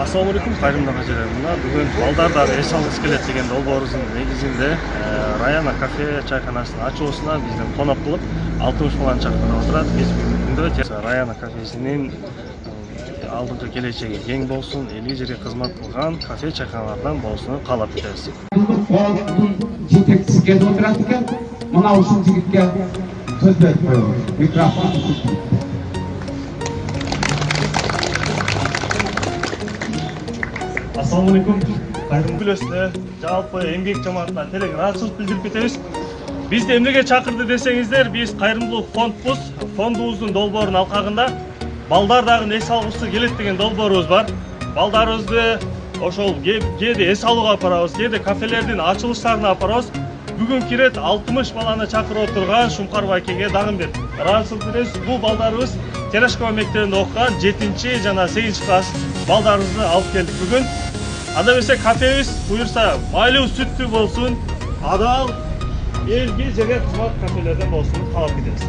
Assalamu alaikum, кайрымдуу ажайларымда. Бүгүн Балдардагы эс алгыс келет деген долбоорубуздун негизинде Раяна кафе чайканасынын ачуусуна биздин конок кылып 60 баланы чакырып отурат. Биз бүгүнкү Раяна кафесинин алдыңкы келечеги кең болсун, эли жерге кызмат кылган кафе чайканалардан болсун каалап кетебиз. Жетекчиси келип отурат экен. Мына ушул жигитке сөз берип коелу. Микрофон. Assalamu alaikum. Кайрымдуу жалпы эмгек жамаатына терең ыраазычылык билдирип кетебиз. Бизди эмнеге чакырды десеңиздер, биз кайрымдуулук фондбуз. Фондубуздун долбоорунун алкагында Балдардагы эс алгысы келет деген долбоорубуз бар. Балдарыбызды ошол кээде эс алууга апарабыз, кээде кафелердин ачылыштарына апарабыз. Бүгүн кирет 60 баланы чакырып отурган Шумкар байкеге дагы бир ыраазычылык беребиз. Бул балдарыбыз Терешкова мектебинде окуган 7 жана 8 класс балдарыбызды алып келдик бүгүн. Анда эмесе кафебиз буюрса майлуу сүттүү болсун, адал элге жерге кызмат кафелерден болсун каалап кетебиз.